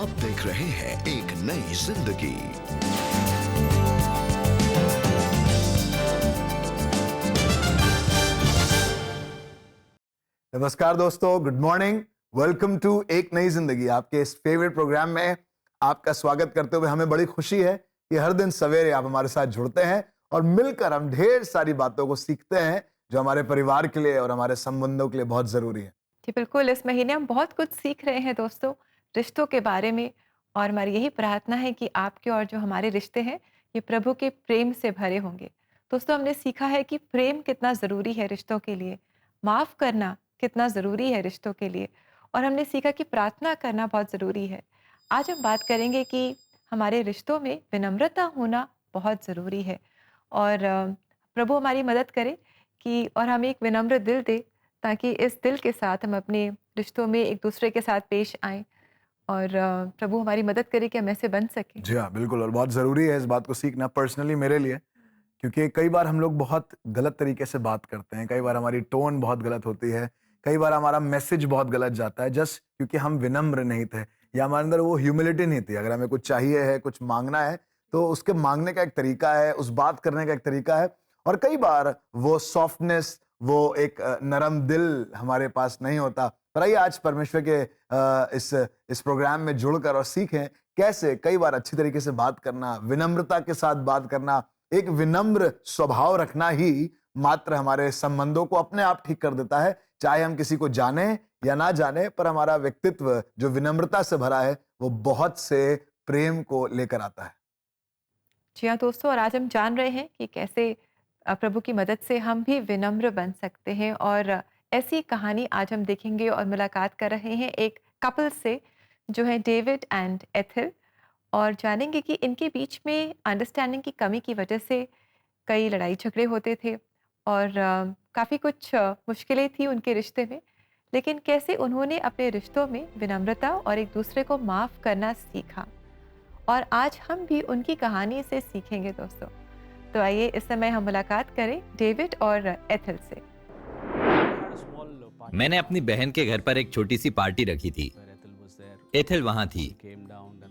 आप देख रहे हैं एक नई जिंदगी। नमस्कार दोस्तों, गुड मॉर्निंग। वेलकम टू एक नई जिंदगी। आपके इस फेवरेट प्रोग्राम में आपका स्वागत करते हुए हमें बड़ी खुशी है कि हर दिन सवेरे आप हमारे साथ जुड़ते हैं और मिलकर हम ढेर सारी बातों को सीखते हैं जो हमारे परिवार के लिए और हमारे संबंधों के लिए बहुत जरूरी है। जी बिल्कुल, इस महीने हम बहुत कुछ सीख रहे हैं दोस्तों, रिश्तों के बारे में। और हमारी यही प्रार्थना है कि आपके और जो हमारे रिश्ते हैं, ये प्रभु के प्रेम से भरे होंगे। दोस्तों, हमने सीखा है कि प्रेम कितना ज़रूरी है रिश्तों के लिए, माफ़ करना कितना ज़रूरी है रिश्तों के लिए, और हमने सीखा कि प्रार्थना करना बहुत ज़रूरी है। आज हम बात करेंगे कि हमारे रिश्तों में विनम्रता होना बहुत ज़रूरी है, और प्रभु हमारी मदद करे कि और हमें एक विनम्र दिल दे, ताकि इस दिल के साथ हम अपने रिश्तों में एक दूसरे के साथ पेश आएँ, और प्रभु हमारी मदद करे कि हम ऐसे बन सकें। जी हाँ, बिल्कुल। और बहुत जरूरी है इस बात को सीखना पर्सनली मेरे लिए, क्योंकि कई बार हम लोग बहुत गलत तरीके से बात करते हैं। कई बार हमारी टोन बहुत गलत होती है, कई बार हमारा मैसेज बहुत गलत जाता है, जस्ट क्योंकि हम विनम्र नहीं थे या हमारे अंदर वो ह्यूमिलिटी नहीं थी। अगर हमें कुछ चाहिए है, कुछ मांगना है, तो उसके मांगने का एक तरीका है, उस बात करने का एक तरीका है। और कई बार वो सॉफ्टनेस, वो एक नरम दिल हमारे पास नहीं होता। पर आइए आज परमेश्वर के इस प्रोग्राम में जुड़कर और सीखें कैसे कई बार अच्छी तरीके से बात करना, विनम्रता के साथ बात करना, एक विनम्र स्वभाव रखना ही मात्र हमारे संबंधों को अपने आप ठीक कर देता है। चाहे हम किसी को जाने या ना जाने, पर हमारा व्यक्तित्व जो विनम्रता से भरा है, वो बहुत से प्रेम को लेकर आता है। जी हाँ दोस्तों, और आज हम जान रहे हैं कि कैसे प्रभु की मदद से हम भी विनम्र बन सकते हैं। और ऐसी कहानी आज हम देखेंगे और मुलाकात कर रहे हैं एक कपल से, जो है डेविड एंड एथिल। और जानेंगे कि इनके बीच में अंडरस्टैंडिंग की कमी की वजह से कई लड़ाई झगड़े होते थे, और काफ़ी कुछ मुश्किलें थी उनके रिश्ते में। लेकिन कैसे उन्होंने अपने रिश्तों में विनम्रता और एक दूसरे को माफ़ करना सीखा, और आज हम भी उनकी कहानी से सीखेंगे दोस्तों। तो आइए इस समय हम मुलाकात करें डेविड और एथिल से। मैंने अपनी बहन के घर पर एक छोटी सी पार्टी रखी थी। एथिल वहां थी।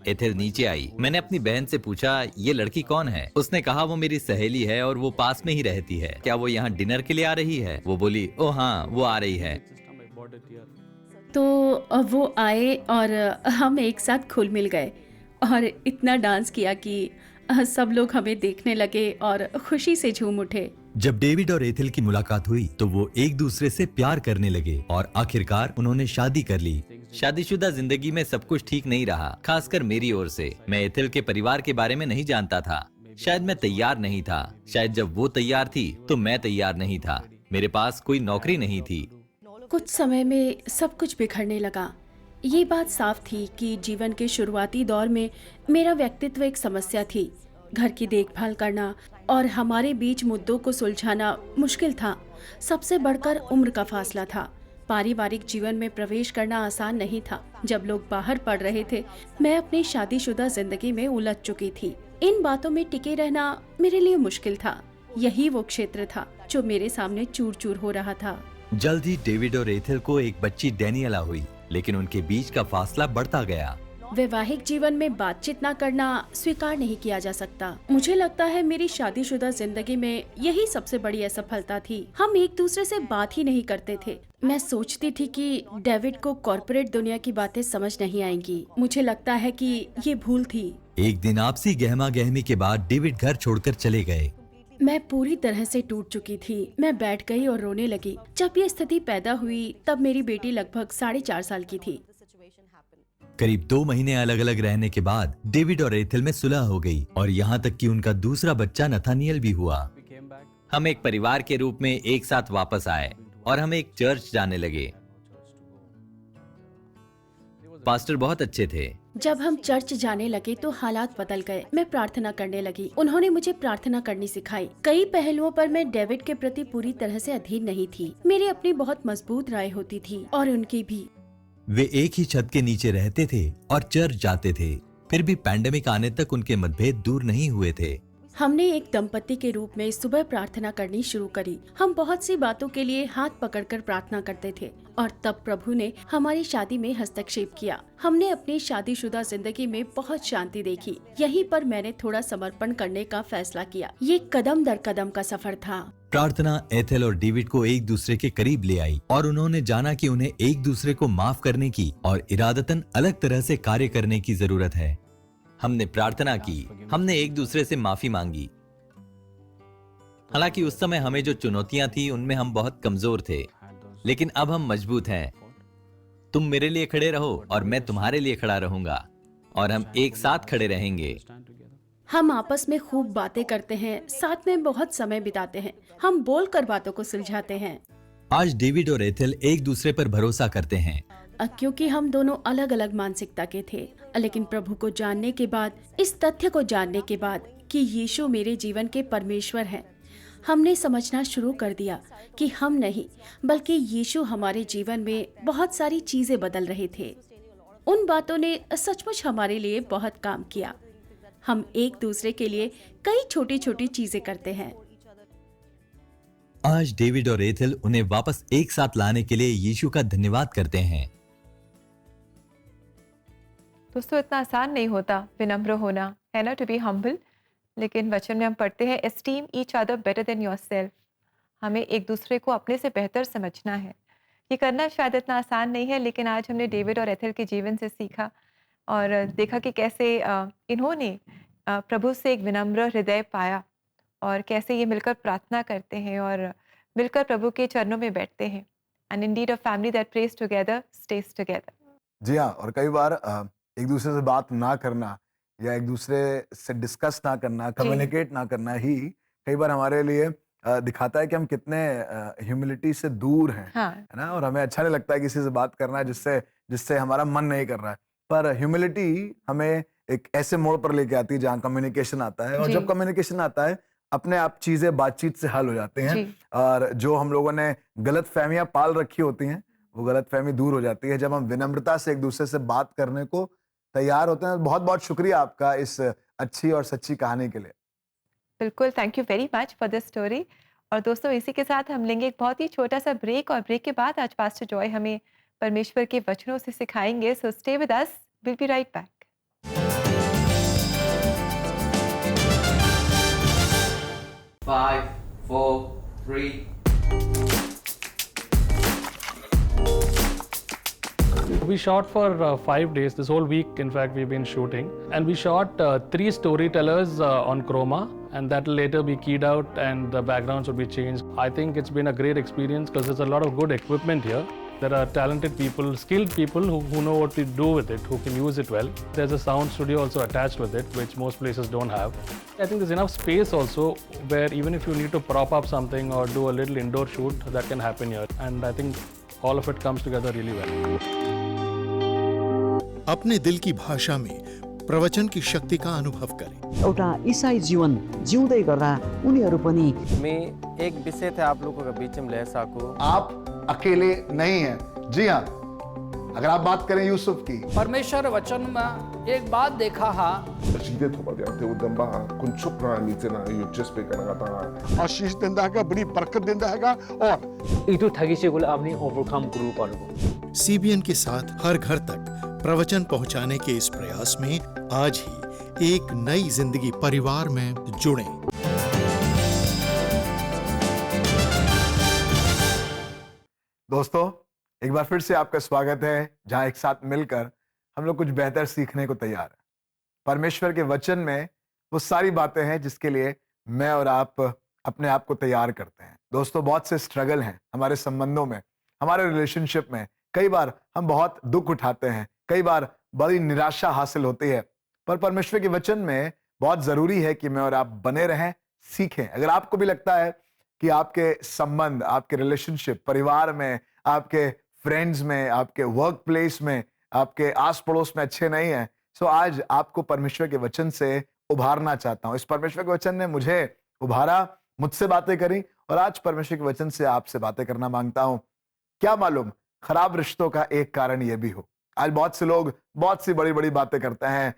एथिल नीचे आई। मैंने अपनी बहन से पूछा, ये लड़की कौन है? उसने कहा, वो मेरी सहेली है और वो पास में ही रहती है। क्या वो यहाँ डिनर के लिए आ रही है? वो बोली, ओ हाँ, वो आ रही है। तो वो आए और हम एक साथ घुल मिल गए और इतना डांस किया कि सब लोग हमें देखने लगे और खुशी से झूम उठे। जब डेविड और एथिल की मुलाकात हुई तो वो एक दूसरे से प्यार करने लगे और आखिरकार उन्होंने शादी कर ली। शादीशुदा जिंदगी में सब कुछ ठीक नहीं रहा, खासकर मेरी ओर से। मैं एथिल के परिवार के बारे में नहीं जानता था। शायद मैं तैयार नहीं था। शायद जब वो तैयार थी तो मैं तैयार नहीं था। मेरे पास कोई नौकरी नहीं थी। कुछ समय में सब कुछ बिखरने लगा। ये बात साफ थी कि जीवन के शुरुआती दौर में मेरा व्यक्तित्व एक समस्या थी। घर की देखभाल करना और हमारे बीच मुद्दों को सुलझाना मुश्किल था। सबसे बढ़कर उम्र का फासला था। पारिवारिक जीवन में प्रवेश करना आसान नहीं था। जब लोग बाहर पढ़ रहे थे, मैं अपनी शादीशुदा जिंदगी में उलझ चुकी थी। इन बातों में टिके रहना मेरे लिए मुश्किल था। यही वो क्षेत्र था जो मेरे सामने चूर चूर हो रहा था। जल्द ही डेविड और एथिल को एक बच्ची डैनियला हुई, लेकिन उनके बीच का फासला बढ़ता गया। वैवाहिक जीवन में बातचीत न करना स्वीकार नहीं किया जा सकता। मुझे लगता है मेरी शादीशुदा जिंदगी में यही सबसे बड़ी असफलता थी। हम एक दूसरे से बात ही नहीं करते थे। मैं सोचती थी कि डेविड को कॉर्पोरेट दुनिया की बातें समझ नहीं आएंगी। मुझे लगता है कि ये भूल थी। एक दिन आपसी गहमा गहमी के बाद डेविड घर छोड़कर चले गए। मैं पूरी तरह से टूट चुकी थी। मैं बैठ गई और रोने लगी। जब ये स्थिति पैदा हुई तब मेरी बेटी लगभग 4.5 साल की थी। करीब 2 महीने अलग अलग रहने के बाद डेविड और एथिल में सुलह हो गई और यहाँ तक कि उनका दूसरा बच्चा नथानियल भी हुआ। हम एक परिवार के रूप में एक साथ वापस आए और हम एक चर्च जाने लगे। पास्टर बहुत अच्छे थे। जब हम चर्च जाने लगे तो हालात बदल गए। मैं प्रार्थना करने लगी। उन्होंने मुझे प्रार्थना करनी सिखाई। कई पहलुओं पर मैं डेविड के प्रति पूरी तरह से अधीन नहीं थी। मेरी अपनी बहुत मजबूत राय होती थी और उनकी भी। वे एक ही छत के नीचे रहते थे और चर्च जाते थे। फिर भी पैंडेमिक आने तक उनके मतभेद दूर नहीं हुए थे। हमने एक दंपति के रूप में सुबह प्रार्थना करनी शुरू करी। हम बहुत सी बातों के लिए हाथ पकड़कर प्रार्थना करते थे और तब प्रभु ने हमारी शादी में हस्तक्षेप किया। हमने अपनी शादीशुदा जिंदगी में बहुत शांति देखी। यहीं पर मैंने थोड़ा समर्पण करने का फैसला किया। ये कदम दर कदम का सफर था। प्रार्थना एथेल और डेविड को एक दूसरे के करीब ले आई और उन्होंने जाना कि उन्हें एक दूसरे को माफ करने की और इरादतन अलग तरह से कार्य करने की जरूरत है। हमने प्रार्थना की, हमने एक दूसरे से माफी मांगी। हालांकि उस समय हमें जो चुनौतियां थी उनमें हम बहुत कमजोर थे, लेकिन अब हम मजबूत हैं। तुम मेरे लिए खड़े रहो और मैं तुम्हारे लिए खड़ा रहूंगा और हम एक साथ खड़े रहेंगे। हम आपस में खूब बातें करते हैं, साथ में बहुत समय बिताते हैं। हम बोलकर बातों को सुलझाते हैं। आज डेविड और एथेल एक दूसरे पर भरोसा करते हैं। क्योंकि हम दोनों अलग अलग मानसिकता के थे, लेकिन प्रभु को जानने के बाद, इस तथ्य को जानने के बाद कि यीशु मेरे जीवन के परमेश्वर हैं, हमने समझना शुरू कर दिया कि हम नहीं बल्कि यीशु हमारे जीवन में बहुत सारी चीजें बदल रहे थे। उन बातों ने सचमुच हमारे लिए बहुत काम किया। हम एक दूसरे के लिए कई छोटी छोटी चीजें करते हैं। आज डेविड और एथेल उन्हें वापस एक साथ लाने के लिए यीशु का धन्यवाद करते हैं। दोस्तों, इतना आसान नहीं होता विनम्र होना, है ना, टू बी हम्बल। लेकिन वचन में हम पढ़ते हैं esteem each other better than yourself. हमें एक दूसरे को अपने से बेहतर समझना है। ये करना शायद इतना आसान नहीं है, लेकिन आज हमने डेविड और एथेल के जीवन से सीखा और देखा कि कैसे इन्होंने प्रभु से एक विनम्र हृदय पाया और कैसे ये मिलकर प्रार्थना करते हैं और मिलकर प्रभु के चरणों में बैठते हैं। And indeed a family that prays together stays together. जी हाँ, और कई बार एक दूसरे से बात ना करना या एक दूसरे से डिस्कस ना करना, कम्युनिकेट ना करना ही कई बार हमारे लिए दिखाता है कि हम कितने ह्यूमिलिटी से दूर हैं, हाँ। है ना। और हमें अच्छा नहीं लगता है किसी से बात करना जिससे हमारा मन नहीं कर रहा है। पर ह्यूमिलिटी हमें एक ऐसे मोड़ पर लेके आती है जहाँ कम्युनिकेशन आता है, और जब कम्युनिकेशन आता है अपने आप चीजें बातचीत से हल हो जाते हैं, और जो हम लोगों ने गलत फहमियां पाल रखी होती हैं वो गलत फहमी दूर हो जाती है जब हम विनम्रता से एक दूसरे से बात करने को तैयार होते हैं। बहुत बहुत शुक्रिया आपका इस अच्छी और सच्ची कहानी के लिए। बिल्कुल, thank you very much for this story. और दोस्तों, इसी के साथ हम लेंगे एक बहुत ही छोटा सा ब्रेक, और ब्रेक के बाद आज पास्टर जॉय हमें परमेश्वर के वचनों से सिखाएंगे। So stay with us, will be right back. 5, 4, 3. We shot for 5 days. This whole week, in fact, we've been shooting. And we shot 3 storytellers on chroma, and that will later be keyed out and the backgrounds will be changed. I think it's been a great experience because there's a lot of good equipment here. There are talented people, skilled people who know what to do with it, who can use it well. There's a sound studio also attached with it, which most places don't have. I think there's enough space also where even if you need to prop up something or do a little indoor shoot, that can happen here. And I think all of it comes together really well. अपने दिल की भाषा में प्रवचन की शक्ति का अनुभव करें। एउटा ईसाई जीवन जिउँदै गर्दा उनीहरू पनि मैं एक विषय थे आप लोगों के बीच में ले सकूं। आप अकेले नहीं हैं। जी हाँ, अगर आप बात करें यूसुफ की, परमेश्वर वचन में एक बात देखा हा आशीष देता है, बड़ी बरकत देता है, और इटू ठगी से गुल आपने ओवरकम करू पारो। सीबीएन के साथ हर घर तक प्रवचन पहुंचाने के इस प्रयास में आज ही एक नई जिंदगी परिवार में जुड़ें। दोस्तों, एक बार फिर से आपका स्वागत है जहां एक साथ मिलकर हम लोग कुछ बेहतर सीखने को तैयार हैं। परमेश्वर के वचन में वो सारी बातें हैं जिसके लिए मैं और आप अपने आप को तैयार करते हैं। दोस्तों, बहुत से स्ट्रगल हैं हमारे संबंधों में, हमारे रिलेशनशिप में। कई बार हम बहुत दुख उठाते हैं, कई बार बड़ी निराशा हासिल होती है, पर परमेश्वर के वचन में बहुत जरूरी है कि मैं और आप बने रहें, सीखें। अगर आपको भी लगता है कि आपके संबंध, आपके रिलेशनशिप परिवार में, आपके फ्रेंड्स में, आपके वर्क प्लेस में, आपके आस पड़ोस में अच्छे नहीं हैं, तो आज आपको परमेश्वर के वचन से उभारना चाहता हूं। इस परमेश्वर के वचन ने मुझे उभारा, मुझसे बातें करी, और आज परमेश्वर के वचन से आपसे बातें करना मांगता हूं। क्या मालूम खराब रिश्तों का एक कारण यह भी हो। आज बहुत से लोग बहुत सी बड़ी बड़ी बातें करते हैं,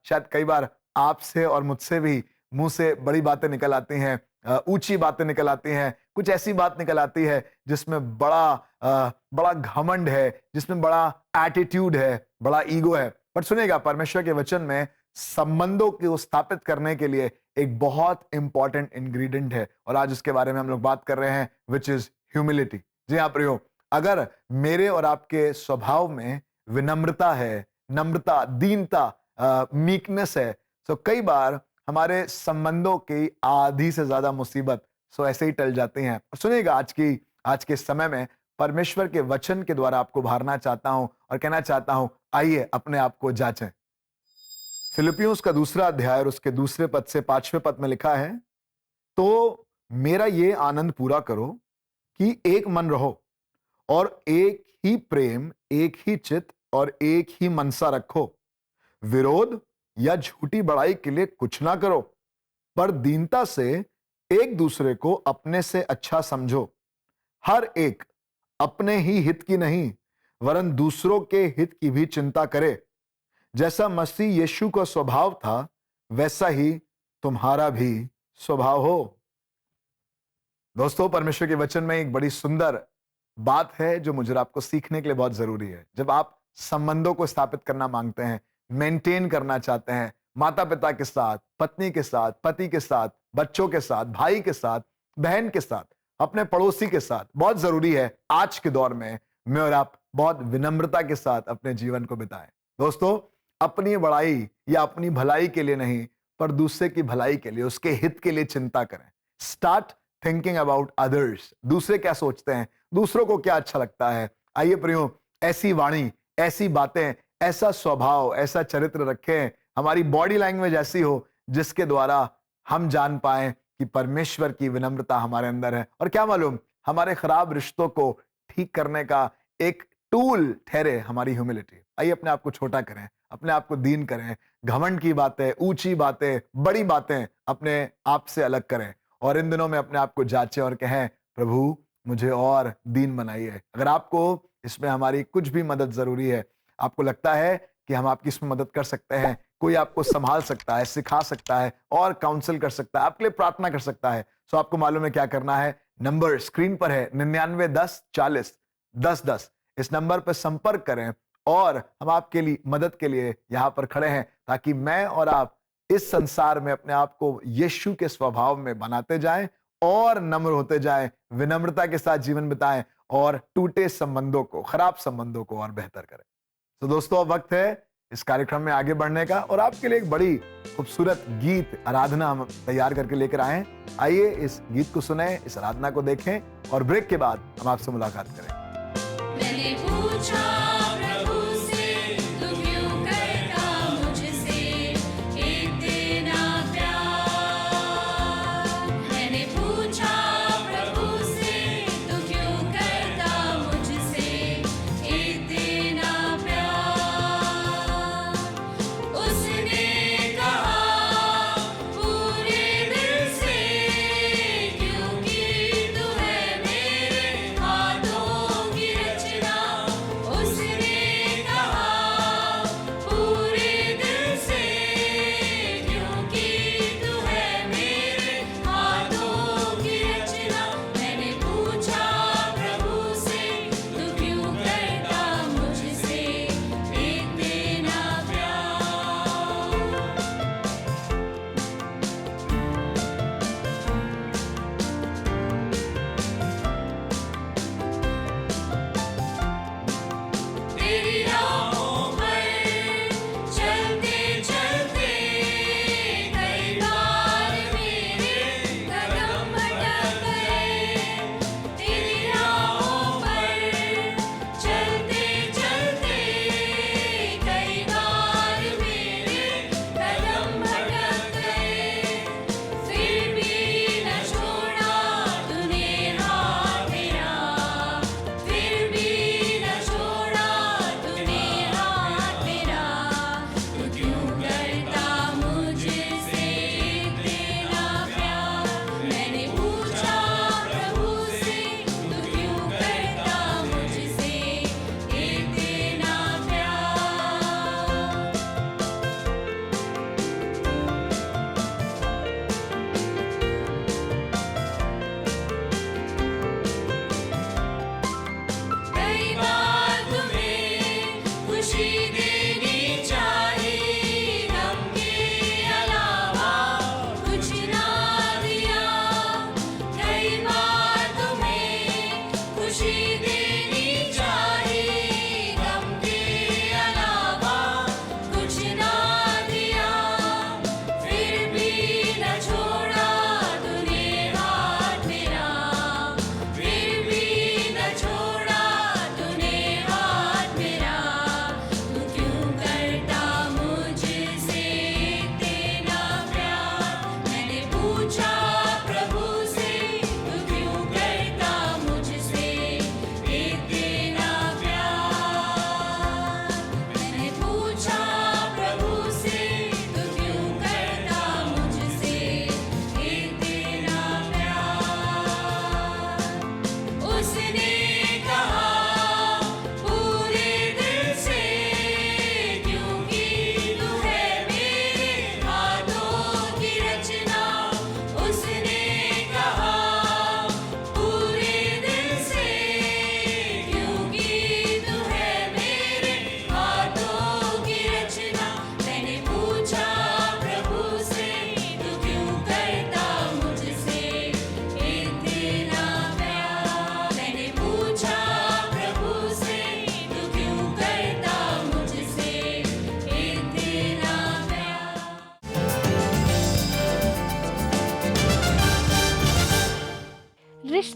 शायद कई बार आपसे और मुझसे भी मुंह से बड़ी बातें निकल आती हैं, ऊंची बातें निकल आती हैं, कुछ ऐसी बात निकल आती है जिसमें बड़ा घमंड है, जिसमें बड़ा एटीट्यूड है, बड़ा ईगो है। पर सुनिएगा, परमेश्वर के वचन में संबंधों को स्थापित करने के लिए एक बहुत इंपॉर्टेंट इंग्रेडिएंट है, और आज उसके बारे में हम लोग बात कर रहे हैं, विच इज ह्यूमिलिटी। जी हाँ प्रियो, अगर मेरे और आपके स्वभाव में विनम्रता है, नम्रता, दीनता, मीकनेस है, तो कई बार हमारे संबंधों की आधी से ज्यादा मुसीबत ऐसे ही टल जाती हैं। और सुनिएगा, आज के समय में परमेश्वर के वचन के द्वारा आपको उभारना चाहता हूं और कहना चाहता हूं, आइए अपने आप को जांचें। फिलिपियोस का 2 अध्याय और उसके 2 पद से 5वें पद में लिखा है, तो मेरा ये आनंद पूरा करो कि एक मन रहो और एक ही प्रेम, एक ही चित्त और एक ही मनसा रखो। विरोध या झूठी बड़ाई के लिए कुछ ना करो, पर दीनता से एक दूसरे को अपने से अच्छा समझो। हर एक अपने ही हित की नहीं वरन दूसरों के हित की भी चिंता करे। जैसा मसीह यीशु का स्वभाव था वैसा ही तुम्हारा भी स्वभाव हो। दोस्तों, परमेश्वर के वचन में एक बड़ी सुंदर बात है जो मुझे आपको सीखने के लिए बहुत जरूरी है। जब आप संबंधों को स्थापित करना मांगते हैं, मेंटेन करना चाहते हैं, माता पिता के साथ, पत्नी के साथ, पति के साथ, बच्चों के साथ, भाई के साथ, बहन के साथ, अपने पड़ोसी के साथ, बहुत जरूरी है आज के दौर में मैं और आप बहुत विनम्रता के साथ अपने जीवन को बिताएं। दोस्तों, अपनी बड़ाई या अपनी भलाई के लिए नहीं, पर दूसरे की भलाई के लिए, उसके हित के लिए चिंता करें। Start thinking about others. दूसरे क्या सोचते हैं, दूसरों को क्या अच्छा लगता है। आइए प्रियो, ऐसी वाणी, ऐसी बातें, ऐसा स्वभाव, ऐसा चरित्र रखें, हमारी बॉडी लैंग्वेज ऐसी हो जिसके द्वारा हम जान पाएं कि परमेश्वर की विनम्रता हमारे अंदर है। और क्या मालूम, हमारे खराब रिश्तों को ठीक करने का एक टूल ठहरे हमारी ह्यूमिलिटी। आइए अपने आप को छोटा करें, अपने आप को दीन करें, घमंड की बातें, ऊंची बातें, बड़ी बातें अपने आप से अलग करें, और इन दिनों में अपने आप को जांचें और कहें, प्रभु मुझे और दीन बनाइए। अगर आपको इसमें हमारी कुछ भी मदद जरूरी है, आपको लगता है कि हम आपकी इसमें मदद कर सकते हैं, कोई आपको संभाल सकता है, सिखा सकता है और काउंसिल कर सकता है, आपके लिए प्रार्थना कर सकता है, तो आपको मालूम है क्या करना है। नंबर स्क्रीन पर है 99 10 40 10 10। इस नंबर पर संपर्क करें और हम आपके लिए मदद के लिए यहां पर खड़े हैं, ताकि मैं और आप इस संसार में अपने आप को यीशु के स्वभाव में बनाते जाएं और नम्र होते जाएं, विनम्रता के साथ जीवन बिताएं और टूटे संबंधों को, खराब संबंधों को और बेहतर करें। तो दोस्तों, अब वक्त है इस कार्यक्रम में आगे बढ़ने का, और आपके लिए एक बड़ी खूबसूरत गीत आराधना हम तैयार करके लेकर आए हैं। आइए इस गीत को सुने, इस आराधना को देखें, और ब्रेक के बाद हम आपसे मुलाकात करें। मैंने पूछा प्रभु से, तू क्यों करता मुझसे इतना प्यार। मैंने पूछा प्रभु से, तू क्यों करता मुझसे इतना प्यार। उसने कहा पूरे दिल से, क्योंकि तू है मेरे हाथों की रचना। उस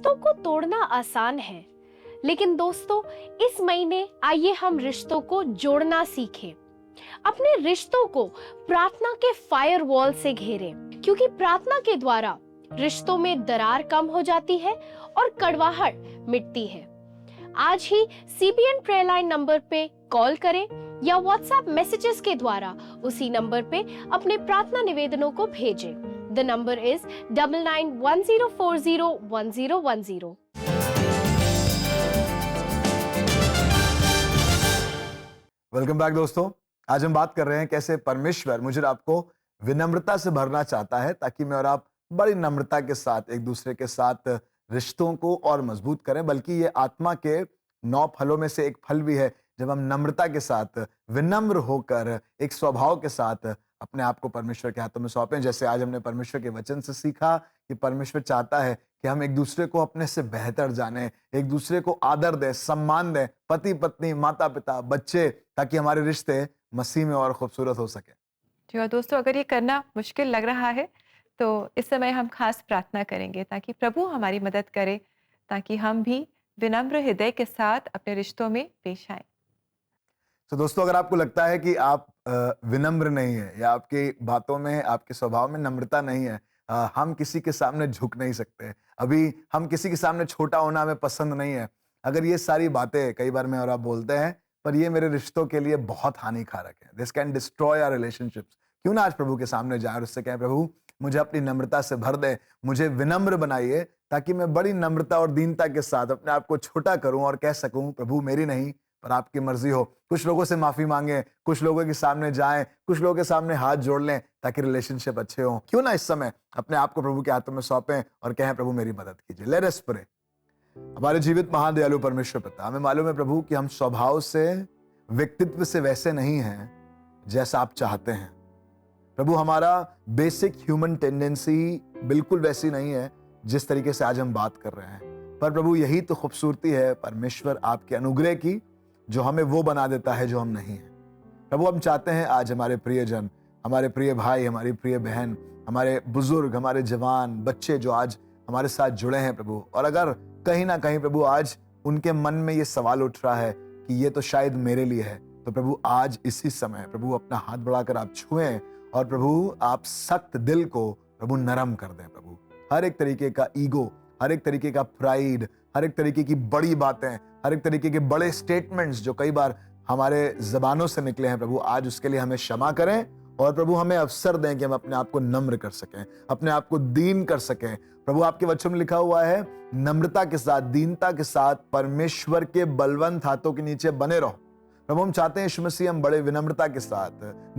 रिश्तों को तोड़ना आसान है, लेकिन दोस्तों इस महीने आइए हम रिश्तों को जोड़ना सीखें। अपने रिश्तों को प्रार्थना के फायर वॉल से घेरें, क्योंकि प्रार्थना के द्वारा रिश्तों में दरार कम हो जाती है और कड़वाहट मिटती है। आज ही CBN प्रेयर लाइन नंबर पे कॉल करें या व्हाट्सएप मैसेजेस के द्वारा उसी नंबर पे अपने प्रार्थना निवेदनों को भेजें। The number is 9910401010। Welcome back दोस्तों। आज हम बात कर रहे हैं कैसे परमेश्वर मुझे और आपको विनम्रता से भरना चाहता है, ताकि मैं और आप बड़ी नम्रता के साथ एक दूसरे के साथ रिश्तों को और मजबूत करें। बल्कि ये आत्मा के 9 फलों में से एक फल भी है, जब हम नम्रता के साथ, विनम्र होकर, एक स्वभाव के साथ अपने आप को परमेश्वर के हाथों में सौंपें। जैसे आज हमने परमेश्वर के वचन से सीखा कि परमेश्वर चाहता है कि हम एक दूसरे को अपने से बेहतर जाने, एक दूसरे को आदर दें, सम्मान दें, पति पत्नी, माता पिता, बच्चे, ताकि हमारे रिश्ते मसीह में और खूबसूरत हो सके। जी और दोस्तों, अगर ये करना मुश्किल लग रहा है तो इस समय हम खास प्रार्थना करेंगे ताकि प्रभु हमारी मदद करे, ताकि हम भी विनम्र हृदय के साथ अपने रिश्तों में पेश आए। तो दोस्तों, अगर आपको लगता है कि आप विनम्र नहीं है या आपकी बातों में, आपके स्वभाव में नम्रता नहीं है, हम किसी के सामने झुक नहीं सकते, अभी हम किसी के सामने छोटा होना हमें पसंद नहीं है, अगर ये सारी बातें कई बार मैं और आप बोलते हैं पर ये मेरे रिश्तों के लिए बहुत हानिकारक है, this can destroy our relationships, क्यों ना आज प्रभु के सामने जाए और उससे कहें, प्रभु मुझे अपनी नम्रता से भर दे, मुझे विनम्र बनाइए, ताकि मैं बड़ी नम्रता और दीनता के साथ अपने आप को छोटा करूं और कह सकूं, प्रभु मेरी नहीं पर आपकी मर्जी हो। कुछ लोगों से माफी मांगे, कुछ लोगों के सामने जाएं, कुछ लोगों के सामने हाथ जोड़ लें, ताकि रिलेशनशिप अच्छे हों। क्यों ना इस समय अपने आप को प्रभु के हाथों में सौंपें और कहें, प्रभु मेरी मदद कीजिए। Let us pray. हमारे जीवित महादयालु परमेश्वर पिता, हमें मालूम है प्रभु कि हम स्वभाव से, व्यक्तित्व से वैसे नहीं हैं जैसा आप चाहते हैं। प्रभु हमारा बेसिक ह्यूमन टेंडेंसी बिल्कुल वैसी नहीं है जिस तरीके से आज हम बात कर रहे हैं, पर प्रभु यही तो खूबसूरती है परमेश्वर आपके अनुग्रह की, जो हमें वो बना देता है जो हम नहीं हैं। प्रभु हम चाहते हैं आज हमारे प्रियजन, हमारे प्रिय भाई, हमारी प्रिय बहन, हमारे बुजुर्ग, हमारे जवान, बच्चे जो आज हमारे साथ जुड़े हैं प्रभु, और अगर कहीं ना कहीं प्रभु आज उनके मन में ये सवाल उठ रहा है कि ये तो शायद मेरे लिए है, तो प्रभु आज इसी समय प्रभु अपना हाथ बढ़ाकर आप छुएं और प्रभु आप सख्त दिल को प्रभु नरम कर दें। प्रभु हर एक तरीके का ईगो, हर एक तरीके का प्राइड, हर एक तरीके की बड़ी बातें, हर एक तरीके के बड़े स्टेटमेंट्स जो कई बार हमारे जबानों से निकले हैं प्रभु, आज उसके लिए हमें क्षमा करें और प्रभु हमें अवसर दें कि हम अपने आप को नम्र कर सकें, अपने आप को दीन कर सकें। प्रभु आपके वचन में लिखा हुआ है, नम्रता के साथ, दीनता के साथ परमेश्वर के बलवंत हाथों के नीचे बने रहो। प्रभु हम चाहते हैं यीशु मसीह हम बड़े विनम्रता के साथ,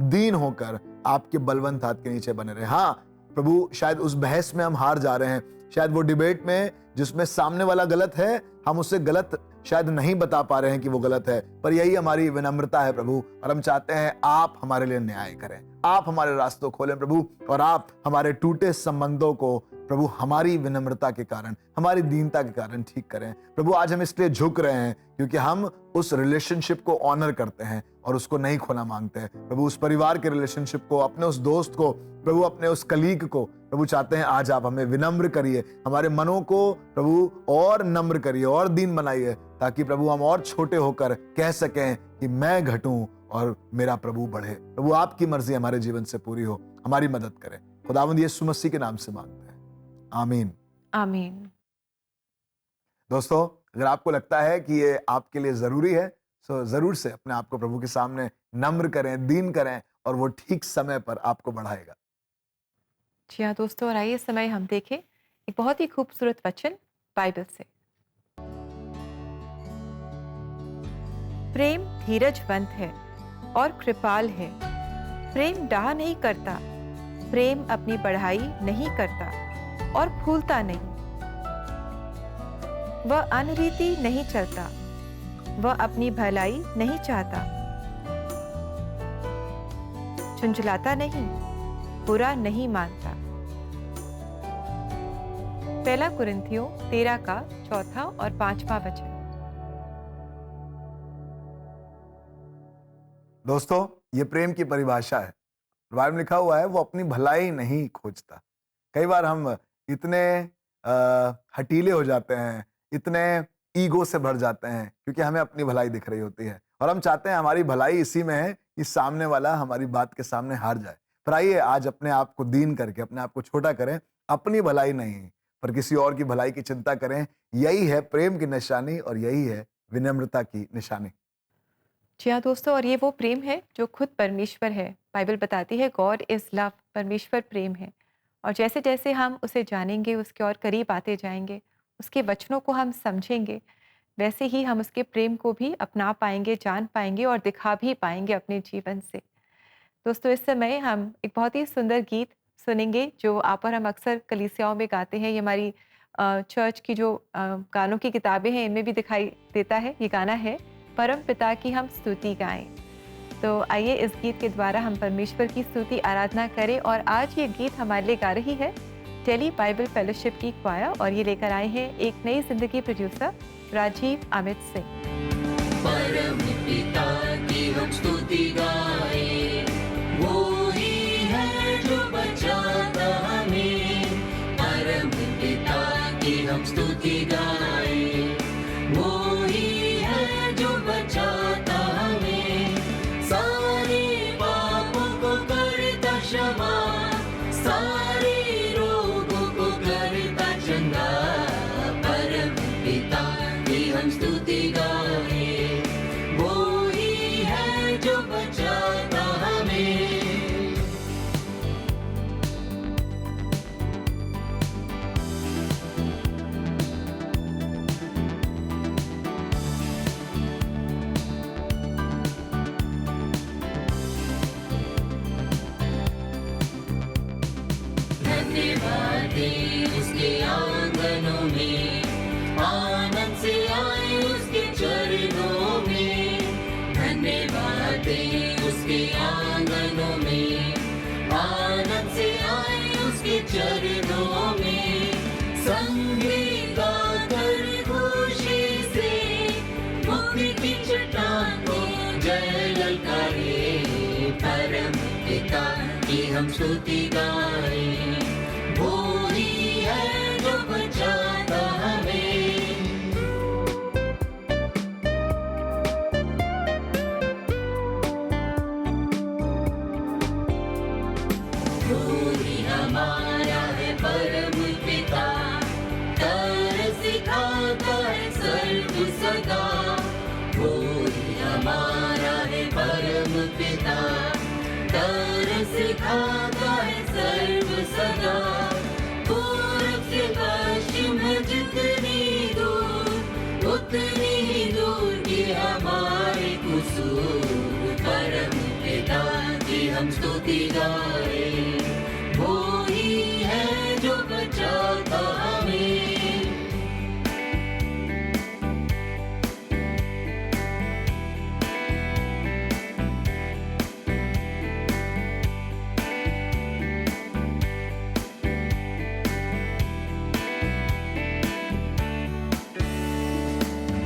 दीन होकर आपके बलवंत हाथ के नीचे बने रहे। हाँ प्रभु, शायद उस बहस में हम हार जा रहे हैं, शायद वो डिबेट में जिसमें सामने वाला गलत है, हम उसे गलत शायद नहीं बता पा रहे हैं कि वो गलत है, पर यही हमारी विनम्रता है प्रभु, और हम चाहते हैं आप हमारे लिए न्याय करें, आप हमारे रास्तों खोलें प्रभु, और आप हमारे टूटे संबंधों को प्रभु हमारी विनम्रता के कारण, हमारी दीनता के कारण ठीक करें। प्रभु आज हम इसलिए झुक रहे हैं क्योंकि हम उस रिलेशनशिप को ऑनर करते हैं और उसको नहीं खोना मांगते हैं। प्रभु उस परिवार के रिलेशनशिप को, अपने उस दोस्त को, प्रभु अपने उस कलीग को प्रभु चाहते हैं आज आप हमें विनम्र करिए, हमारे मनों को प्रभु और नम्र करिए और दीन बनाइए, ताकि प्रभु हम और छोटे होकर कह सकें कि मैं घटूं और मेरा प्रभु बढ़े। प्रभु आपकी मर्जी हमारे जीवन से पूरी हो, हमारी मदद करें। खुदावंद यीशु मसीह के नाम से मांगते हैं, आमीन आमीन। दोस्तों, अगर आपको लगता है कि ये आपके लिए जरूरी है तो जरूर से अपने आप को प्रभु के सामने नम्र करें, दीन करें, और वो ठीक समय पर आपको बढ़ाएगा। जी हाँ दोस्तों, और आइए इस समय हम देखें एक बहुत ही खूबसूरत वचन बाइबल से। प्रेम धीरजवंत है और कृपाल है, प्रेम डाह नहीं करता, प्रेम अपनी बढ़ाई नहीं करता और फूलता नहीं, वह अनरीति नहीं चलता, वह अपनी भलाई नहीं चाहता, झुंझलाता नहीं, बुरा नहीं मानता। पहला कुरिन्थियों 13 का 4 और 5वां वचन। दोस्तों, ये प्रेम की परिभाषा है। बाइबल में लिखा हुआ है वो अपनी भलाई नहीं खोजता। कई बार हम इतने हटीले हो जाते हैं, इतने ईगो से भर जाते हैं, क्योंकि हमें अपनी भलाई दिख रही होती है और हम चाहते हैं हमारी भलाई इसी में है कि सामने वाला हमारी बात के सामने हार जाए। पर आइए आज अपने आप को दीन करके अपने आप को छोटा करें, अपनी भलाई नहीं पर किसी और की भलाई की चिंता करें। यही है प्रेम की निशानी और यही है विनम्रता की निशानी। जी हाँ दोस्तों, और ये वो प्रेम है जो खुद परमेश्वर है। बाइबल बताती है गॉड इज़ लव, परमेश्वर प्रेम है। और जैसे जैसे हम उसे जानेंगे, उसके और करीब आते जाएंगे, उसके वचनों को हम समझेंगे, वैसे ही हम उसके प्रेम को भी अपना पाएंगे, जान पाएंगे और दिखा भी पाएंगे अपने जीवन से। दोस्तों, इस समय हम एक बहुत ही सुंदर गीत सुनेंगे जो आप और हम अक्सर कलीसियाओं में गाते हैं। ये हमारी चर्च की जो गानों की किताबें हैं इनमें भी दिखाई देता है। ये गाना है परम पिता की हम स्तुति गाएं। तो आइए इस गीत के द्वारा हम परमेश्वर की स्तुति आराधना करें। और आज ये गीत हमारे लिए गा रही है टेली बाइबल फेलोशिप की क्वायर और ये लेकर आए हैं एक नई जिंदगी प्रोड्यूसर राजीव अमित सिंह। परम पिता की हम स्तुति गाएं, वो ही है जो बचाता हमें। परम पिता की हम स्तुति गाएं, वो ही है जो बचाता हमें। सारे पापों को करता क्षमा, सारे रोगों को करता चंगा। परम पिता की हम स्तुति गाएं, वो ही है जो बचाता हमें। धन्यवाद उसके आंगनों में, आनंद से आए उसके चरणों में। धन्यवाद उसके आंगनों में, आनंद से आए उसके चरणों में। संगीत गाकर खुशी से मुक्ति की चट्टान को जय ललकारे। परम पिता की हम स्तुति गाएं, वो ही है जो बचाता हमें। वो ही हमारा है परम पिता, कर सिखाता है सर्व सदा। वो ही हमारा है परम पिता, कर सिखाता है सर्व सदा। पूरब से पश्चिम है जितनी दूर, उतनी ही दूर की हमारे कसूर। परम पिता की हम स्तुति गाएं, वो ही है जो बचाता हमें।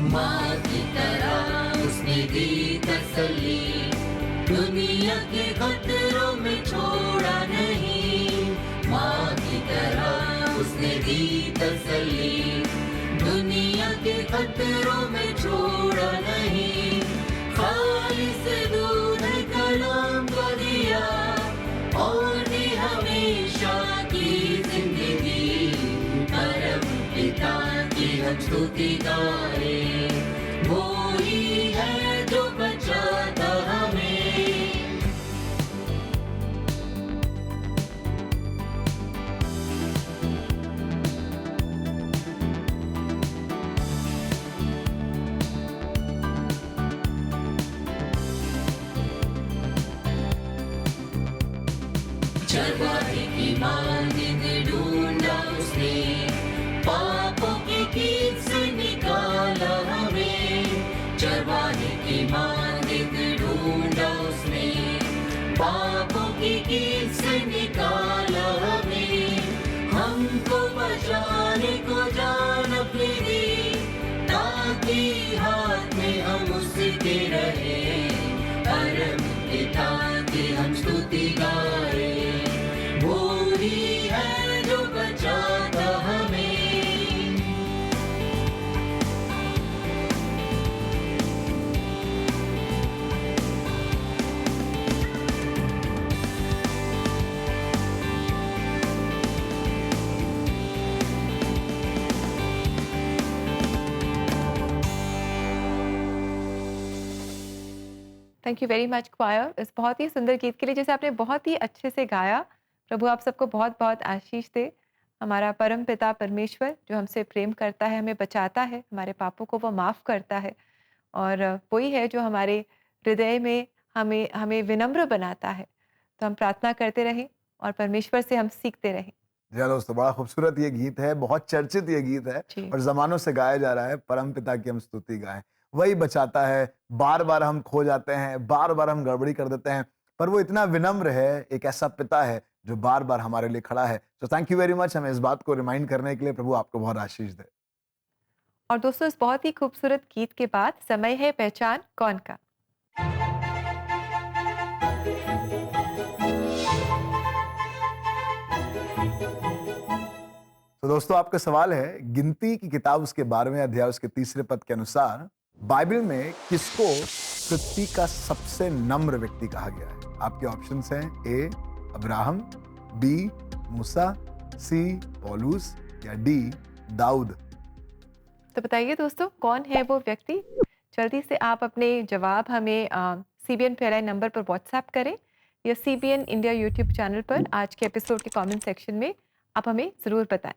माँ की तरह उसने दी तसल्ली, दुनिया के खतरों में छोड़ा नहीं। माँ की तरह उसने दी तसल्ली, दुनिया के खतरों में छोड़ा नहीं। खालिस दूध है कलाम को दिया और दी हमेशा की जिंदगी। परम पिता की हम स्तुति गाएं, वो ही है जो बचाता हमें। चरवाहे की मांदिन ढूंढा उसने, पापों की कीट से निकाला हमें। चरवाहे की मांदिन ढूंढा उसने, पापों की कीट से निकाला हमें। हमको बचाने को जान अपनी दी, ताकि हाथ में हम उसके रहे। परम पिता की हम स्तुति गाएं, वो ही है जो बचाता हमें। Thank you very much choir इस बहुत ही सुंदर गीत के लिए, जैसे आपने बहुत ही अच्छे से गाया। प्रभु आप सबको बहुत बहुत आशीष दे। हमारा परम पिता परमेश्वर जो हमसे प्रेम करता है, हमें बचाता है, हमारे पापों को वो माफ़ करता है, और वही है जो हमारे हृदय में हमें हमें विनम्र बनाता है। तो हम प्रार्थना करते रहें और परमेश्वर से हम सीखते रहें। जी हाँ दोस्तों, बड़ा खूबसूरत ये गीत है, बहुत चर्चित ये गीत है जी। और जमानों से गाया जा रहा है। परम पिता की हम स्तुति गाएं, वही बचाता है। बार बार हम खो जाते हैं, बार बार हम गड़बड़ी कर देते हैं, पर वो इतना विनम्र है, एक ऐसा पिता है जो बार बार हमारे लिए खड़ा है। तो थैंक यू वेरी मच हमें इस बात को रिमाइंड करने के लिए। प्रभु आपको बहुत आशीष दे। और दोस्तों इस बहुत ही खूबसूरत गीत के बाद समय है पहचान कौन का। तो दोस्तों आपका सवाल है, गिनती की किताब उसके 12वें अध्याय उसके 3 पद के अनुसार बाइबल में किसको पृथ्वी का सबसे नम्र व्यक्ति कहा गया है? आपके ऑप्शंस हैं ए अब्राहम, बी मूसा, सी पौलुस या डी दाऊद। तो बताइए दोस्तों कौन है वो व्यक्ति। जल्दी से आप अपने जवाब हमें CBN प्रेयर लाइन नंबर पर व्हाट्सएप करें या CBN इंडिया यूट्यूब चैनल पर आज के एपिसोड के कमेंट सेक्शन में आप हमें ज़रूर बताएं।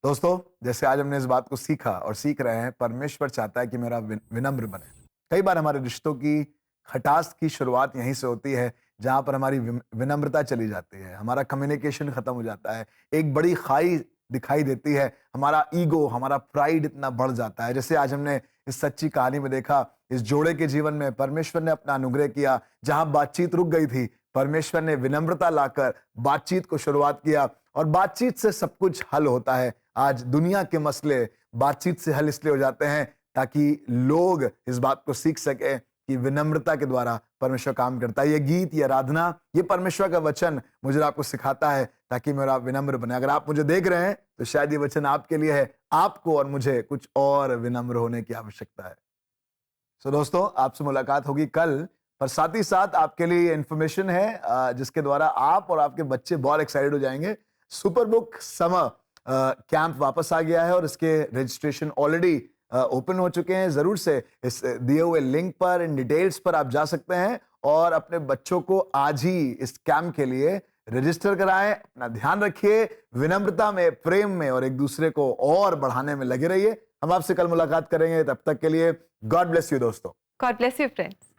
दोस्तों जैसे आज हमने इस बात को सीखा और सीख रहे हैं, परमेश्वर चाहता है कि मेरा विनम्र बने। कई बार हमारे रिश्तों की खटास की शुरुआत यहीं से होती है, जहां पर हमारी विनम्रता चली जाती है, हमारा कम्युनिकेशन खत्म हो जाता है, एक बड़ी खाई दिखाई देती है, हमारा ईगो, हमारा प्राइड इतना बढ़ जाता है। जैसे आज हमने इस सच्ची कहानी में देखा, इस जोड़े के जीवन में परमेश्वर ने अपना अनुग्रह किया। जहां बातचीत रुक गई थी, परमेश्वर ने विनम्रता लाकर बातचीत को शुरुआत किया और बातचीत से सब कुछ हल होता है। आज दुनिया के मसले बातचीत से हल इसलिए हो जाते हैं ताकि लोग इस बात को सीख सके कि विनम्रता के द्वारा परमेश्वर काम करता है। ये गीत, ये आराधना, ये परमेश्वर का वचन मुझे आपको सिखाता है ताकि मेरा विनम्र बने। अगर आप मुझे देख रहे हैं तो शायद ये वचन आपके लिए है। आपको और मुझे कुछ और विनम्र होने की आवश्यकता है। सो दोस्तों आपसे मुलाकात होगी कल, पर साथ ही साथ आपके लिए इन्फॉर्मेशन है जिसके द्वारा आप और आपके बच्चे बहुत एक्साइटेड हो जाएंगे। सुपर बुक समर कैंप वापस आ गया है और इसके रजिस्ट्रेशन ऑलरेडी ओपन हो चुके हैं। जरूर से इस दिए हुए लिंक पर, इन डिटेल्स पर आप जा सकते हैं और अपने बच्चों को आज ही इस कैंप के लिए रजिस्टर कराएं। अपना ध्यान रखिए, विनम्रता में, प्रेम में और एक दूसरे को और बढ़ाने में लगे रहिए। हम आपसे कल मुलाकात करेंगे, तब तक के लिए गॉड ब्लेस यू दोस्तों। God bless you friends.